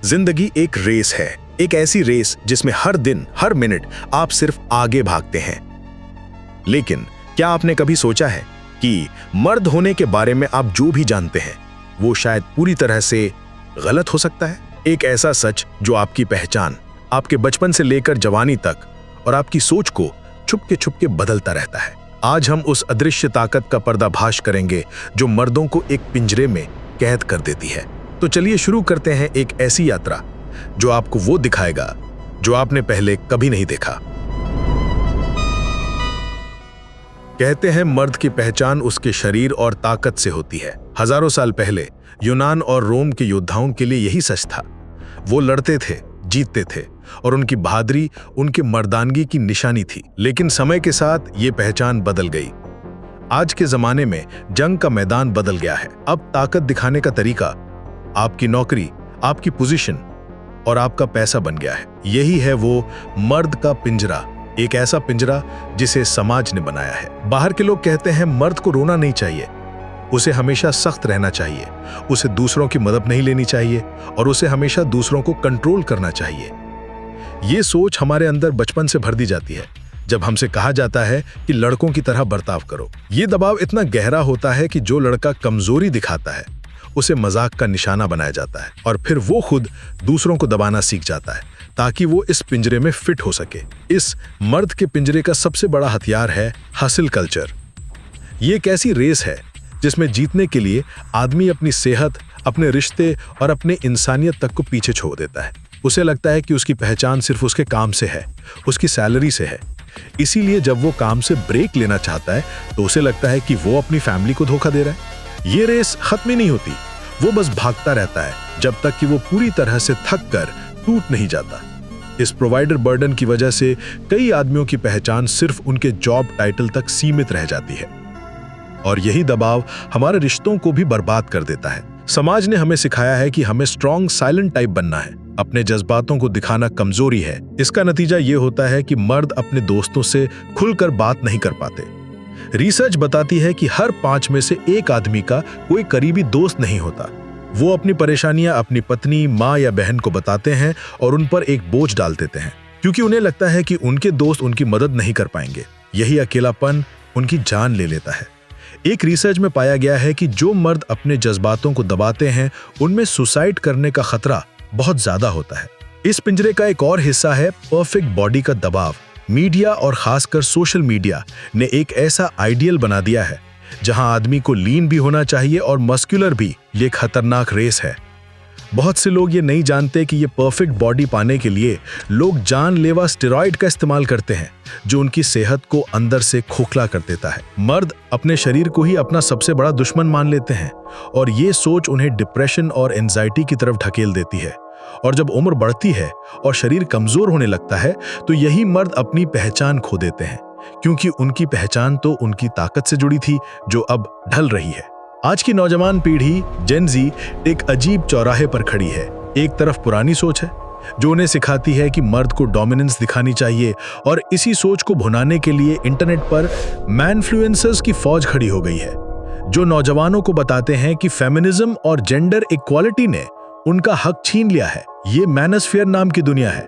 जिंदगी एक रेस है, एक ऐसी रेस जिसमें हर दिन हर मिनट आप सिर्फ आगे भागते हैं। लेकिन क्या आपने कभी सोचा है कि मर्द होने के बारे में आप जो भी जानते हैं वो शायद पूरी तरह से गलत हो सकता है। एक ऐसा सच जो आपकी पहचान, आपके बचपन से लेकर जवानी तक और आपकी सोच को छुपके बदलता रहता है। आज हम उस अदृश्य ताकत का पर्दाफाश करेंगे जो मर्दों को एक पिंजरे में कैद कर देती है। तो चलिए शुरू करते हैं एक ऐसी यात्रा जो आपको वो दिखाएगा जो आपने पहले कभी नहीं देखा। कहते हैं मर्द की पहचान उसके शरीर और ताकत से होती है। हजारों साल पहले यूनान और रोम के योद्धाओं के लिए यही सच था। वो लड़ते थे, जीतते थे और उनकी बहादुरी उनके मर्दानगी की निशानी थी। लेकिन समय के साथ ये पहचान बदल गई। आज के जमाने में जंग का मैदान बदल गया है। अब ताकत दिखाने का तरीका आपकी नौकरी, आपकी पोजीशन और आपका पैसा बन गया है। यही है वो मर्द का पिंजरा, एक ऐसा पिंजरा जिसे समाज ने बनाया है। बाहर के लोग कहते हैं मर्द को रोना नहीं चाहिए, उसे हमेशा सख्त रहना चाहिए, उसे दूसरों की मदद नहीं लेनी चाहिए और उसे हमेशा दूसरों को कंट्रोल करना चाहिए। ये सोच हमारे अंदर बचपन से भर दी जाती है जब हमसे कहा जाता है कि लड़कों की तरह बर्ताव करो। ये दबाव इतना गहरा होता है कि जो लड़का कमजोरी दिखाता है उसे मजाक का निशाना बनाया जाता है और फिर वो खुद दूसरों को दबाना सीख जाता है ताकि वो इस पिंजरे में फिट हो सके। इस मर्द के पिंजरे का सबसे बड़ा हथियार है हसल कल्चर। ये एक ऐसी रेस है जिसमें जीतने के लिए आदमी अपनी सेहत, अपने रिश्ते और अपने इंसानियत तक को पीछे छोड़ देता है। उसे लगता है कि उसकी पहचान सिर्फ उसके काम से है, उसकी सैलरी से है। इसीलिए जब वो काम से ब्रेक लेना चाहता है तो उसे लगता है कि वो अपनी फैमिली को धोखा दे रहा है। ये रेस खत्म ही नहीं होती, वो बस भागता रहता है जब तक कि वो पूरी तरह से थक कर टूट नहीं जाता। इस प्रोवाइडर बर्डन की वजह से कई आदमियों की पहचान सिर्फ उनके जॉब टाइटल तक सीमित रह जाती है और यही दबाव हमारे रिश्तों को भी बर्बाद कर देता है। समाज ने हमें सिखाया है कि हमें स्ट्रॉन्ग साइलेंट टाइप बनना है, अपने जज्बातों को दिखाना कमजोरी है। इसका नतीजा ये होता है कि मर्द अपने दोस्तों से खुलकर बात नहीं कर पाते। रिसर्च बताती है कि हर 5 में से 1 आदमी का कोई करीबी दोस्त नहीं होता। वो अपनी परेशानियां अपनी पत्नी, माँ या बहन को बताते हैं और उन पर एक बोझ डाल देते हैं क्योंकि उन्हें लगता है कि उनके दोस्त उनकी मदद नहीं कर पाएंगे। यही अकेलापन उनकी जान ले लेता है। एक रिसर्च में पाया गया है कि जो मर्द अपने जज्बातों को दबाते हैं उनमें सुसाइड करने का खतरा बहुत ज्यादा होता है। इस पिंजरे का एक और हिस्सा है परफेक्ट बॉडी का दबाव। मीडिया और खासकर सोशल मीडिया ने एक ऐसा आइडियल बना दिया है जहां आदमी को लीन भी होना चाहिए और मस्कुलर भी। ये खतरनाक रेस है। बहुत से लोग ये नहीं जानते कि ये परफेक्ट बॉडी पाने के लिए लोग जानलेवा स्टेरॉइड का इस्तेमाल करते हैं जो उनकी सेहत को अंदर से खोखला कर देता है। मर्द अपने शरीर को ही अपना सबसे बड़ा दुश्मन मान लेते हैं और ये सोच उन्हें डिप्रेशन और एंजाइटी की तरफ ढकेल देती है। और जब उम्र बढ़ती है और शरीर कमजोर होने लगता है तो यही मर्द अपनी पहचान खो देते हैं क्योंकि उनकी पहचान तो उनकी ताकत से जुड़ी थी जो अब ढल रही है। आज की नौजवान पीढ़ी जेन ज़ी एक अजीब चौराहे पर खड़ी है। एक तरफ पुरानी सोच है जो उन्हें सिखाती है कि मर्द को डोमिनेंस दिखानी चाहिए और इसी सोच को भुनाने के लिए इंटरनेट पर मैनफ्लुएंसर्स की फौज खड़ी हो गई है जो नौजवानों को बताते हैं कि फेमिनिज्म और जेंडर इक्वालिटी ने उनका हक छीन लिया है। ये मैनोस्फीयर नाम की दुनिया है।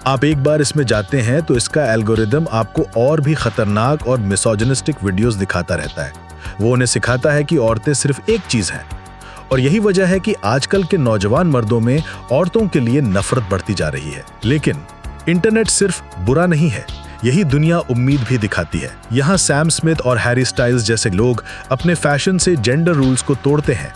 आप एक बार इसमें जाते हैं तो इसका एल्गोरिदम आपको और भी खतरनाक और मिसोजिनिस्टिक वीडियोस दिखाता रहता है। वो उन्हें सिखाता है कि औरतें सिर्फ एक चीज हैं और यही वजह है कि आजकल के नौजवान मर्दों में औरतों के लिए नफरत बढ़ती जा रही है। लेकिन इंटरनेट सिर्फ बुरा नहीं है, यही दुनिया उम्मीद भी दिखाती है। यहाँ सैम स्मिथ और हैरी स्टाइल्स जैसे लोग अपने फैशन से जेंडर रूल्स को तोड़ते हैं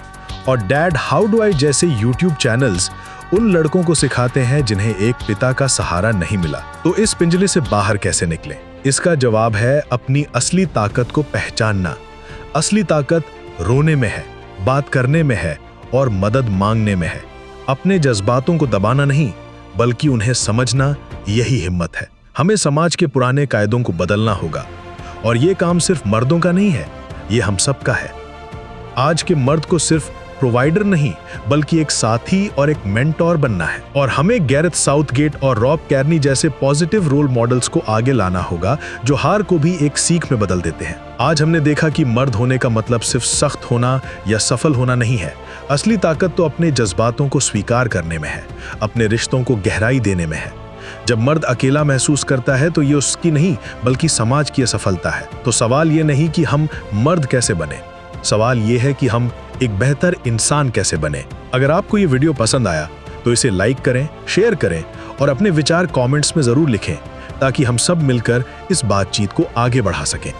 और डैड हाउ डू आई जैसे यूट्यूब चैनल्स उन लड़कों को सिखाते हैं जिन्हें एक पिता का सहारा नहीं मिला। तो इस पिंजरे से बाहर कैसे निकलें? इसका जवाब है अपनी असली ताकत को पहचानना। असली ताकत रोने में है, बात करने में है और मदद मांगने में है। अपने जज्बातों को दबाना नहीं बल्कि उन्हें समझना, यही हिम्मत है। हमें समाज के पुराने कायदों को बदलना होगा और ये काम सिर्फ मर्दों का नहीं है, ये हम सब का है। आज के मर्द को सिर्फ प्रोवाइडर नहीं बल्कि एक साथी और एक मेंटोर बनना है। और हमें गैरेथ साउथगेट और रॉब कैर्नी जैसे पॉजिटिव रोल मॉडल्स को आगे लाना होगा जो हार को भी एक सीख में बदल देते हैं। आज हमने देखा कि मर्द होने का मतलब सिर्फ सख्त होना या सफल होना नहीं है। असली ताकत तो अपने जज्बातों को स्वीकार करने में है, अपने रिश्तों को गहराई देने में है। जब मर्द अकेला महसूस करता है तो ये उसकी नहीं बल्कि समाज की असफलता है। तो सवाल ये नहीं कि हम मर्द कैसे बने, सवाल ये है कि हम एक बेहतर इंसान कैसे बने। अगर आपको ये वीडियो पसंद आया तो इसे लाइक करें, शेयर करें और अपने विचार कमेंट्स में जरूर लिखें ताकि हम सब मिलकर इस बातचीत को आगे बढ़ा सकें।